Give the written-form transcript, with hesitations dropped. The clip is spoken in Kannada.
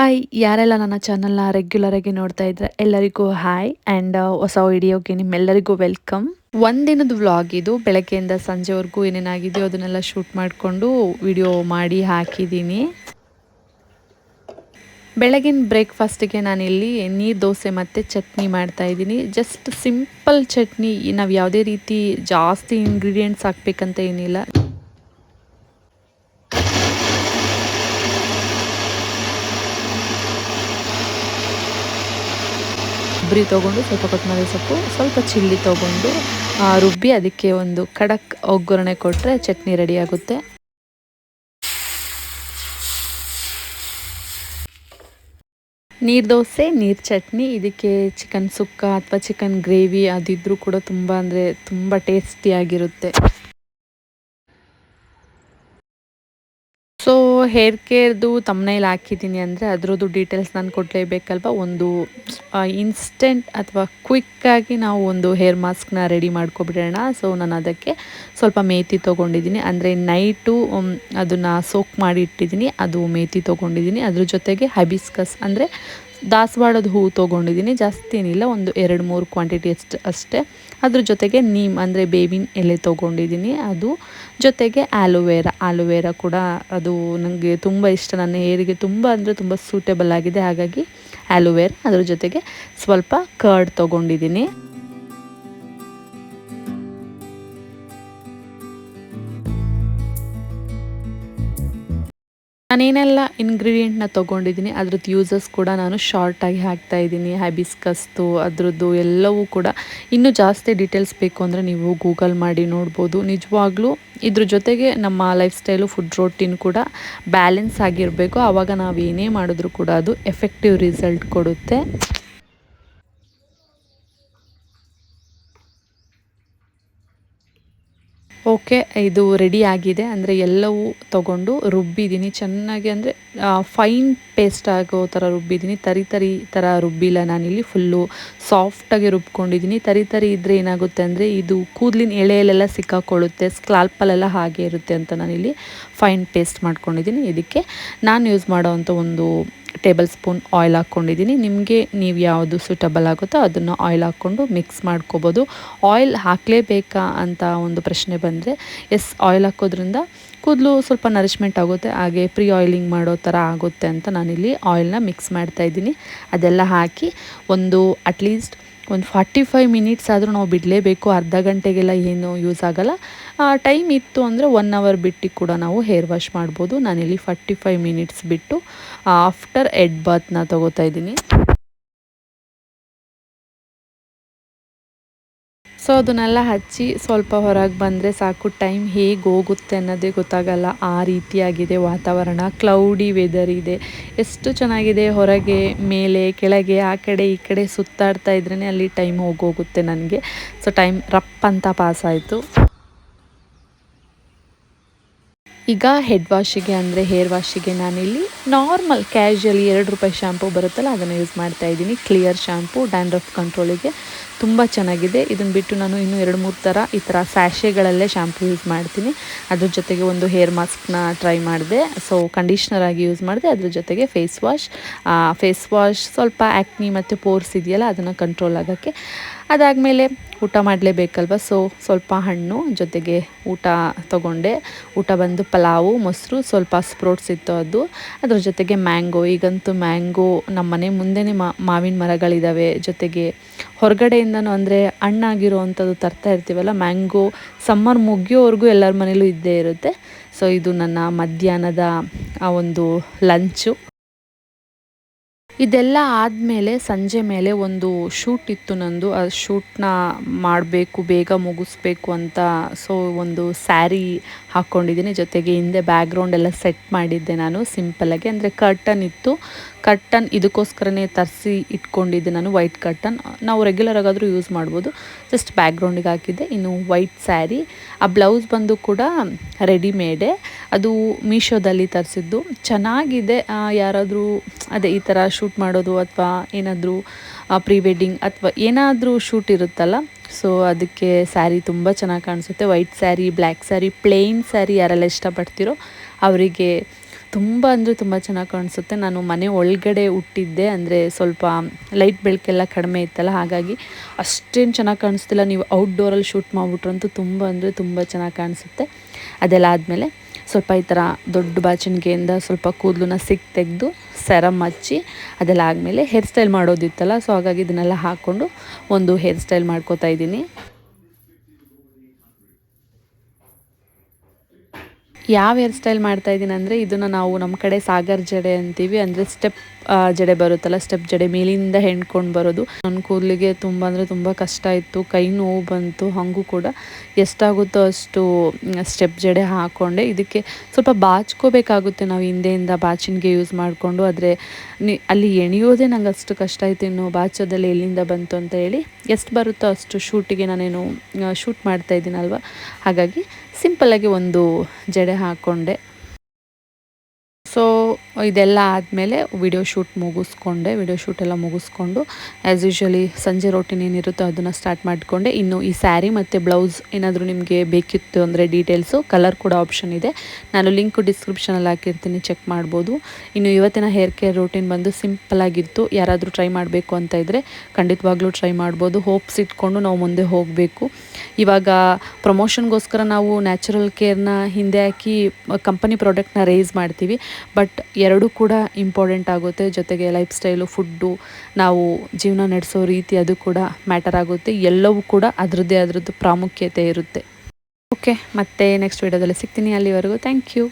ಹಾಯ್ ಯಾರೆಲ್ಲ ನನ್ನ ಚಾನಲ್ನ ರೆಗ್ಯುಲರ್ ಆಗಿ ನೋಡ್ತಾ ಇದ್ರೆ ಎಲ್ಲರಿಗೂ ಹಾಯ್ ಆ್ಯಂಡ್ ಹೊಸ ವಿಡಿಯೋಗೆ ನಿಮ್ಮೆಲ್ಲರಿಗೂ ವೆಲ್ಕಮ್. ಒಂದಿನದ ವ್ಲಾಗ್ ಇದು. ಬೆಳಗ್ಗೆಯಿಂದ ಸಂಜೆವರೆಗೂ ಏನೇನಾಗಿದೆಯೋ ಅದನ್ನೆಲ್ಲ ಶೂಟ್ ಮಾಡಿಕೊಂಡು ವಿಡಿಯೋ ಮಾಡಿ ಹಾಕಿದ್ದೀನಿ. ಬೆಳಗಿನ ಬ್ರೇಕ್ಫಾಸ್ಟಿಗೆ ನಾನಿಲ್ಲಿ ನೀರು ದೋಸೆ ಮತ್ತು ಚಟ್ನಿ ಮಾಡ್ತಾಯಿದ್ದೀನಿ. ಜಸ್ಟ್ ಸಿಂಪಲ್ ಚಟ್ನಿ, ನಾವು ಯಾವುದೇ ರೀತಿ ಜಾಸ್ತಿ ಇಂಗ್ರೀಡಿಯೆಂಟ್ಸ್ ಹಾಕ್ಬೇಕಂತ ಏನಿಲ್ಲ. ಕೊಬ್ಬರಿ ತೊಗೊಂಡು ಸ್ವಲ್ಪ ಕೊತ್ತಂಬರಿ ಸೊಪ್ಪು ಸ್ವಲ್ಪ ಚಿಲ್ಲಿ ತೊಗೊಂಡು ರುಬ್ಬಿ ಅದಕ್ಕೆ ಒಂದು ಖಡಕ್ ಒಗ್ಗರಣೆ ಕೊಟ್ಟರೆ ಚಟ್ನಿ ರೆಡಿ ಆಗುತ್ತೆ. ನೀರು ದೋಸೆ, ನೀರು ಚಟ್ನಿ, ಇದಕ್ಕೆ ಚಿಕನ್ ಸುಕ್ಕ ಅಥವಾ ಚಿಕನ್ ಗ್ರೇವಿ ಅದಿದ್ರೂ ಕೂಡ ತುಂಬ ಅಂದರೆ ತುಂಬ ಟೇಸ್ಟಿಯಾಗಿರುತ್ತೆ. ಸೊ ಹೇರ್ ಕೇರ್ದು ತಮ್ನೈಲ್ ಹಾಕಿದ್ದೀನಿ ಅಂದರೆ ಅದರದ್ದು ಡೀಟೇಲ್ಸ್ ನಾನು ಕೊಡಲೇಬೇಕಲ್ವ. ಒಂದು ಇನ್ಸ್ಟೆಂಟ್ ಅಥವಾ ಕ್ವಿಕ್ಕಾಗಿ ನಾವು ಒಂದು ಹೇರ್ ಮಾಸ್ಕ್ನ ರೆಡಿ ಮಾಡ್ಕೊಬಿಡೋಣ. ಸೊ ನಾನು ಅದಕ್ಕೆ ಸ್ವಲ್ಪ ಮೇಥಿ ತೊಗೊಂಡಿದ್ದೀನಿ, ಅಂದರೆ ನೈಟು ಅದನ್ನು ಸೋಕ್ ಮಾಡಿ ಇಟ್ಟಿದ್ದೀನಿ. ಅದು ಮೇಥಿ ತೊಗೊಂಡಿದ್ದೀನಿ. ಅದ್ರ ಜೊತೆಗೆ ಹೈಬಿಸ್ಕಸ್ ಅಂದರೆ ದಾಸವಾಳದ ಹೂವು ತೊಗೊಂಡಿದ್ದೀನಿ. ಜಾಸ್ತಿ ಏನಿಲ್ಲ, ಒಂದು 2-3 ಕ್ವಾಂಟಿಟಿ ಅಷ್ಟೇ. ಅದ್ರ ಜೊತೆಗೆ ನೀಮ್ ಅಂದರೆ ಬೇವಿನ ಎಲೆ ತೊಗೊಂಡಿದ್ದೀನಿ. ಅದು ಜೊತೆಗೆ ಆಲೋವೆರಾ ಕೂಡ ಅದು ನನಗೆ ತುಂಬ ಇಷ್ಟ. ನನ್ನ ಹೇರಿಗೆ ತುಂಬ ಅಂದರೆ ತುಂಬ ಸೂಟೇಬಲ್ ಆಗಿದೆ. ಹಾಗಾಗಿ ಆಲೋವೆರಾ, ಅದ್ರ ಜೊತೆಗೆ ಸ್ವಲ್ಪ ಕರ್ಡ್ ತೊಗೊಂಡಿದ್ದೀನಿ. ನಾನೇನೆಲ್ಲ ಇಂಗ್ರೀಡಿಯೆಂಟ್ನ ತೊಗೊಂಡಿದ್ದೀನಿ ಅದ್ರದ್ದು ಯೂಸಸ್ ಕೂಡ ನಾನು ಶಾರ್ಟಾಗಿ ಹಾಕ್ತಾಯಿದ್ದೀನಿ. ಹೈಬಿಸ್ಕಸ್ದು ಅದ್ರದ್ದು ಎಲ್ಲವೂ ಕೂಡ. ಇನ್ನೂ ಜಾಸ್ತಿ ಡೀಟೇಲ್ಸ್ ಬೇಕು ಅಂದರೆ ನೀವು ಗೂಗಲ್ ಮಾಡಿ ನೋಡ್ಬೋದು. ನಿಜವಾಗ್ಲೂ ಇದ್ರ ಜೊತೆಗೆ ನಮ್ಮ ಲೈಫ್ ಸ್ಟೈಲು, ಫುಡ್ ರೋಟೀನ್ ಕೂಡ ಬ್ಯಾಲೆನ್ಸ್ ಆಗಿರಬೇಕು. ಆವಾಗ ನಾವು ಏನೇ ಮಾಡಿದ್ರೂ ಕೂಡ ಅದು ಎಫೆಕ್ಟಿವ್ ರಿಸಲ್ಟ್ ಕೊಡುತ್ತೆ. ಓಕೆ, ಇದು ರೆಡಿ ಆಗಿದೆ. ಅಂದರೆ ಎಲ್ಲವೂ ತೊಗೊಂಡು ರುಬ್ಬಿದ್ದೀನಿ ಚೆನ್ನಾಗಿ. ಅಂದರೆ ಫೈನ್ ಪೇಸ್ಟ್ ಆಗೋ ಥರ ರುಬ್ಬಿದ್ದೀನಿ. ತರಿ ಥರ ರುಬ್ಬಿಲ್ಲ ನಾನಿಲ್ಲಿ. ಫುಲ್ಲು ಸಾಫ್ಟಾಗಿ ರುಬ್ಕೊಂಡಿದ್ದೀನಿ. ತರಿ ಇದ್ದರೆ ಏನಾಗುತ್ತೆ ಅಂದರೆ ಇದು ಕೂದಲಿನ ಎಳೆಯಲ್ಲೆಲ್ಲ ಸಿಕ್ಕಾಕೊಳ್ಳುತ್ತೆ, ಸ್ಕ್ಲಾಲ್ಪಲ್ಲೆಲ್ಲ ಹಾಗೆ ಇರುತ್ತೆ ಅಂತ ನಾನಿಲ್ಲಿ ಫೈನ್ ಪೇಸ್ಟ್ ಮಾಡ್ಕೊಂಡಿದ್ದೀನಿ. ಇದಕ್ಕೆ ನಾನು ಯೂಸ್ ಮಾಡೋವಂಥ ಒಂದು ಟೇಬಲ್ ಸ್ಪೂನ್ ಆಯಿಲ್ ಹಾಕ್ಕೊಂಡಿದ್ದೀನಿ. ನಿಮಗೆ ನೀವು ಯಾವುದು ಸೂಟಬಲ್ ಆಗುತ್ತೋ ಅದನ್ನು ಆಯಿಲ್ ಹಾಕ್ಕೊಂಡು ಮಿಕ್ಸ್ ಮಾಡ್ಕೋಬೋದು. ಆಯಿಲ್ ಹಾಕಲೇಬೇಕಾ ಅಂತ ಒಂದು ಪ್ರಶ್ನೆ ಬಂದರೆ, ಎಸ್, ಆಯಿಲ್ ಹಾಕೋದ್ರಿಂದ ಕೂದಲು ಸ್ವಲ್ಪ ನರಿಶ್ಮೆಂಟ್ ಆಗುತ್ತೆ, ಹಾಗೆ ಪ್ರೀ ಆಯಿಲಿಂಗ್ ಮಾಡೋ ಥರ ಆಗುತ್ತೆ ಅಂತ ನಾನಿಲ್ಲಿ ಆಯಿಲ್ನ ಮಿಕ್ಸ್ ಮಾಡ್ತಾಯಿದ್ದೀನಿ. ಅದೆಲ್ಲ ಹಾಕಿ ಒಂದು ಅಟ್ಲೀಸ್ಟ್ ಒಂದು 45 ಮಿನಿಟ್ಸ್ ಆದರೂ ನಾವು ಬಿಡಲೇಬೇಕು. ಅರ್ಧ ಗಂಟೆಗೆಲ್ಲ ಏನು ಯೂಸ್ ಆಗೋಲ್ಲ. ಟೈಮ್ ಇತ್ತು ಅಂದರೆ 1 ಅವರ್ ಬಿಟ್ಟು ಕೂಡ ನಾವು ಹೇರ್ ವಾಶ್ ಮಾಡ್ಬೋದು. ನಾನಿಲ್ಲಿ 45 ಮಿನಿಟ್ಸ್ ಬಿಟ್ಟು ಆಫ್ಟರ್ ಹೆಡ್ ಬಾತ್ನ ತೊಗೋತಾ ಇದ್ದೀನಿ. ಸೊ ಅದನ್ನೆಲ್ಲ ಹಚ್ಚಿ ಸ್ವಲ್ಪ ಹೊರಗೆ ಬಂದರೆ ಸಾಕು. ಟೈಮ್ ಹೇಗೆ ಹೋಗುತ್ತೆ ಅನ್ನೋದೇ ಗೊತ್ತಾಗಲ್ಲ, ಆ ರೀತಿಯಾಗಿದೆ ವಾತಾವರಣ. ಕ್ಲೌಡಿ ವೆದರ್ ಇದೆ. ಎಷ್ಟು ಚೆನ್ನಾಗಿದೆ. ಹೊರಗೆ, ಮೇಲೆ, ಕೆಳಗೆ, ಆ ಕಡೆ ಈ ಕಡೆ ಸುತ್ತಾಡ್ತಾ ಇದ್ರೇ ಅಲ್ಲಿ ಟೈಮ್ ಹೋಗೋಗುತ್ತೆ ನನಗೆ. ಸೊ ಟೈಮ್ ರಪ್ ಅಂತ ಪಾಸ್ ಆಯಿತು. ಈಗ ಹೆಡ್ ವಾಶಿಗೆ ಅಂದರೆ ಹೇರ್ ವಾಶಿಗೆ ನಾನಿಲ್ಲಿ ನಾರ್ಮಲ್ ಕ್ಯಾಶುಯಲಿ ₹2 ಶ್ಯಾಂಪು ಬರುತ್ತಲ್ಲ ಅದನ್ನು ಯೂಸ್ ಮಾಡ್ತಾಯಿದ್ದೀನಿ. ಕ್ಲಿಯರ್ ಶ್ಯಾಂಪು, ಡ್ಯಾಂಡ್ರಫ್ ಕಂಟ್ರೋಲಿಗೆ ತುಂಬ ಚೆನ್ನಾಗಿದೆ. ಇದನ್ನು ಬಿಟ್ಟು ನಾನು ಇನ್ನೂ 2-3 ಥರ ಈ ಥರ ಸ್ಯಾಶೆಗಳಲ್ಲೇ ಶ್ಯಾಂಪು ಯೂಸ್ ಮಾಡ್ತೀನಿ. ಅದ್ರ ಜೊತೆಗೆ ಒಂದು ಹೇರ್ ಮಾಸ್ಕ್ನ ಟ್ರೈ ಮಾಡಿದೆ. ಸೊ ಕಂಡೀಷ್ನರ್ ಆಗಿ ಯೂಸ್ ಮಾಡಿದೆ. ಅದ್ರ ಜೊತೆಗೆ ಫೇಸ್ ವಾಶ್ ಸ್ವಲ್ಪ ಆ್ಯಕ್ನಿ ಮತ್ತು ಪೋರ್ಸ್ ಇದೆಯಲ್ಲ ಅದನ್ನು ಕಂಟ್ರೋಲ್ ಆಗೋಕ್ಕೆ. ಅದಾದಮೇಲೆ ಊಟ ಮಾಡಲೇಬೇಕಲ್ವ. ಸೊ ಸ್ವಲ್ಪ ಹಣ್ಣು ಜೊತೆಗೆ ಊಟ ತೊಗೊಂಡೆ. ಊಟ ಬಂದು ಪಲಾವು, ಮೊಸರು, ಸ್ವಲ್ಪ ಸ್ಪ್ರೋಟ್ಸ್ ಇತ್ತು ಅದು. ಅದ್ರ ಜೊತೆಗೆ ಮ್ಯಾಂಗೋ. ಈಗಂತೂ ಮ್ಯಾಂಗೋ ನಮ್ಮ ಮನೆ ಮುಂದೆನೇ ಮಾವಿನ ಮರಗಳಿದ್ದಾವೆ. ಜೊತೆಗೆ ಹೊರಗಡೆಯಿಂದನೂ ಅಂದರೆ ಹಣ್ಣಾಗಿರೋ ಅಂಥದ್ದು ತರ್ತಾ ಇರ್ತೀವಲ್ಲ, ಮ್ಯಾಂಗೋ ಸಮ್ಮರ್ ಮುಗಿಯೋವರೆಗೂ ಎಲ್ಲರ ಮನೇಲೂ ಇದ್ದೇ ಇರುತ್ತೆ. ಸೊ ಇದು ನನ್ನ ಮಧ್ಯಾಹ್ನದ ಆ ಒಂದು ಲಂಚು. ಇದೆಲ್ಲ ಆದಮೇಲೆ ಸಂಜೆ ಮೇಲೆ ಒಂದು ಶೂಟ್ ಇತ್ತು ನಂದು. ಆ ಶೂಟ್ನ ಮಾಡಬೇಕು, ಬೇಗ ಮುಗಿಸ್ಬೇಕು ಅಂತ. ಸೊ ಒಂದು ಸ್ಯಾರಿ ಹಾಕ್ಕೊಂಡಿದ್ದೀನಿ. ಜೊತೆಗೆ ಹಿಂದೆ ಬ್ಯಾಕ್ಗ್ರೌಂಡ್ ಎಲ್ಲ ಸೆಟ್ ಮಾಡಿದ್ದೆ ನಾನು ಸಿಂಪಲ್ಲಾಗಿ. ಅಂದರೆ ಕರ್ಟನ್ ಇತ್ತು. ಕರ್ಟನ್ ಇದಕ್ಕೋಸ್ಕರನೇ ತರಿಸಿ ಇಟ್ಕೊಂಡಿದ್ದೆ ನಾನು. ವೈಟ್ ಕರ್ಟನ್ ನಾವು ರೆಗ್ಯುಲರ್ ಆಗಾದರೂ ಯೂಸ್ ಮಾಡ್ಬೋದು. ಜಸ್ಟ್ ಬ್ಯಾಕ್ಗ್ರೌಂಡಿಗೆ ಹಾಕಿದ್ದೆ. ಇನ್ನು ವೈಟ್ ಸ್ಯಾರಿ. ಆ ಬ್ಲೌಸ್ ಬಂದು ಕೂಡ ರೆಡಿಮೇಡೆ. ಅದು ಮೀಶೋದಲ್ಲಿ ತರಿಸಿದ್ದು. ಚೆನ್ನಾಗಿದೆ. ಯಾರಾದರೂ ಅದೇ ಈ ಥರ ಶೂಟ್ ಮಾಡೋದು ಅಥವಾ ಏನಾದರೂ ಪ್ರೀ ವೆಡ್ಡಿಂಗ್ ಅಥವಾ ಏನಾದರೂ ಶೂಟ್ ಇರುತ್ತಲ್ಲ, ಸೊ ಅದಕ್ಕೆ ಸ್ಯಾರಿ ತುಂಬ ಚೆನ್ನಾಗಿ ಕಾಣಿಸುತ್ತೆ. White sari, black sari, plain sari ಯಾರೆಲ್ಲ ಇಷ್ಟಪಡ್ತೀರೋ ಅವರಿಗೆ ತುಂಬ ಅಂದರೆ ತುಂಬ ಚೆನ್ನಾಗಿ ಕಾಣಿಸುತ್ತೆ. ನಾನು ಮನೆ ಒಳಗಡೆ ಹುಟ್ಟಿದ್ದೆ, ಅಂದರೆ ಸ್ವಲ್ಪ ಲೈಟ್ ಬೆಳಕೆಲ್ಲ ಕಡಿಮೆ ಇತ್ತಲ್ಲ, ಹಾಗಾಗಿ ಅಷ್ಟೇನು ಚೆನ್ನಾಗಿ ಕಾಣಿಸ್ತಿಲ್ಲ. ನೀವು ಔಟ್ಡೋರಲ್ಲಿ ಶೂಟ್ ಮಾಡಿಬಿಟ್ರಂತೂ ತುಂಬ ಅಂದರೆ ತುಂಬ ಚೆನ್ನಾಗಿ ಕಾಣಿಸುತ್ತೆ. ಅದೆಲ್ಲ ಆದಮೇಲೆ ಸ್ವಲ್ಪ ಈ ಥರ ದೊಡ್ಡ ಬಾಚಣಿಗೆಯಿಂದ ಸ್ವಲ್ಪ ಕೂದಲನ್ನ ತೆಗೆದು ಸೆರಮ್ ಹಚ್ಚಿ, ಅದೆಲ್ಲ ಆದಮೇಲೆ ಹೇರ್ ಸ್ಟೈಲ್ ಮಾಡೋದಿತ್ತಲ್ಲ, ಸೊ ಹಾಗಾಗಿ ಇದನ್ನೆಲ್ಲ ಹಾಕ್ಕೊಂಡು ಒಂದು ಹೇರ್ ಸ್ಟೈಲ್ ಮಾಡ್ಕೋತಾ ಇದ್ದೀನಿ. ಯಾವ ಹೇರ್ ಸ್ಟೈಲ್ ಮಾಡ್ತಾಯಿದ್ದೀನಿ ಅಂದರೆ, ಇದನ್ನು ನಾವು ನಮ್ಮ ಕಡೆ ಸಾಗರ್ ಜಡೆ ಅಂತೀವಿ. ಅಂದರೆ ಸ್ಟೆಪ್ ಜಡೆ ಬರುತ್ತಲ್ಲ, ಸ್ಟೆಪ್ ಜಡೆ ಮೇಲಿಂದ ಹೆಣ್ಕೊಂಡು ಬರೋದು. ನನ್ನ ಕೂದಲಿಗೆ ತುಂಬ ಅಂದರೆ ತುಂಬ ಕಷ್ಟ ಇತ್ತು, ಕೈ ನೋವು ಬಂತು. ಹಾಗೂ ಕೂಡ ಎಷ್ಟಾಗುತ್ತೋ ಅಷ್ಟು ಸ್ಟೆಪ್ ಜಡೆ ಹಾಕ್ಕೊಂಡೆ. ಇದಕ್ಕೆ ಸ್ವಲ್ಪ ಬಾಚ್ಕೋಬೇಕಾಗುತ್ತೆ ನಾವು ಹಿಂದೆಯಿಂದ ಬಾಚಿನ್ಗೆ ಯೂಸ್ ಮಾಡಿಕೊಂಡು. ಆದರೆ ಅಲ್ಲಿ ಎಣಿಯೋದೇ ನಂಗೆ ಅಷ್ಟು ಕಷ್ಟ ಆಯಿತು, ಇನ್ನು ಬಾಚೋದಲ್ಲಿ ಎಲ್ಲಿಂದ ಬಂತು ಅಂತ ಹೇಳಿ. ಎಷ್ಟು ಬರುತ್ತೋ ಅಷ್ಟು ಶೂಟಿಗೆ ನಾನೇನು ಶೂಟ್ ಮಾಡ್ತಾಯಿದ್ದೀನಲ್ವ, ಹಾಗಾಗಿ ಸಿಂಪಲ್ಲಾಗಿ ಒಂದು ಜಡೆ ಹಾಕ್ಕೊಂಡೆ. ಸೊ ಇದೆಲ್ಲ ಆದಮೇಲೆ ವಿಡಿಯೋ ಶೂಟ್ ಮುಗಿಸ್ಕೊಂಡೆ. ವಿಡಿಯೋ ಶೂಟೆಲ್ಲ ಮುಗಿಸ್ಕೊಂಡು ಆ್ಯಸ್ ಯೂಶ್ವಲಿ ಸಂಜೆ ರೋಟಿನ್ ಏನಿರುತ್ತೋ ಅದನ್ನು ಸ್ಟಾರ್ಟ್ ಮಾಡಿಕೊಂಡೆ. ಇನ್ನು ಈ ಸ್ಯಾರಿ ಮತ್ತು ಬ್ಲೌಸ್ ಏನಾದರೂ ನಿಮಗೆ ಬೇಕಿತ್ತು ಅಂದರೆ ಡೀಟೇಲ್ಸು, ಕಲರ್ ಕೂಡ ಆಪ್ಷನ್ ಇದೆ, ನಾನು ಲಿಂಕು ಡಿಸ್ಕ್ರಿಪ್ಷನಲ್ಲಿ ಹಾಕಿರ್ತೀನಿ, ಚೆಕ್ ಮಾಡ್ಬೋದು. ಇನ್ನು ಇವತ್ತಿನ ಹೇರ್ ಕೇರ್ ರೂಟೀನ್ ಬಂದು ಸಿಂಪಲ್ಲಾಗಿತ್ತು. ಯಾರಾದರೂ ಟ್ರೈ ಮಾಡಬೇಕು ಅಂತ ಇದ್ದರೆ ಖಂಡಿತವಾಗ್ಲೂ ಟ್ರೈ ಮಾಡ್ಬೋದು. ಹೋಪ್ಸ್ ಇಟ್ಕೊಂಡು ನಾವು ಮುಂದೆ ಹೋಗಬೇಕು. ಇವಾಗ ಪ್ರಮೋಷನ್ಗೋಸ್ಕರ ನಾವು ನ್ಯಾಚುರಲ್ ಕೇರ್ನ ಹಿಂದೆ ಹಾಕಿ ಕಂಪನಿ ಪ್ರಾಡಕ್ಟ್ನ ರೇಸ್ ಮಾಡ್ತೀವಿ, ಬಟ್ ಎರಡೂ ಕೂಡ ಇಂಪಾರ್ಟೆಂಟ್ ಆಗುತ್ತೆ. ಜೊತೆಗೆ ಲೈಫ್ ಸ್ಟೈಲು, ಫುಡ್ಡು, ನಾವು ಜೀವನ ನಡೆಸೋ ರೀತಿ ಅದು ಕೂಡ ಮ್ಯಾಟರ್ ಆಗುತ್ತೆ. ಎಲ್ಲವೂ ಕೂಡ ಅದರದ್ದು ಪ್ರಾಮುಖ್ಯತೆ ಇರುತ್ತೆ. ಓಕೆ, ಮತ್ತೆ ನೆಕ್ಸ್ಟ್ ವೀಡಿಯೋದಲ್ಲಿ ಸಿಗ್ತೀನಿ. ಅಲ್ಲಿವರೆಗೂ ಥ್ಯಾಂಕ್ ಯು.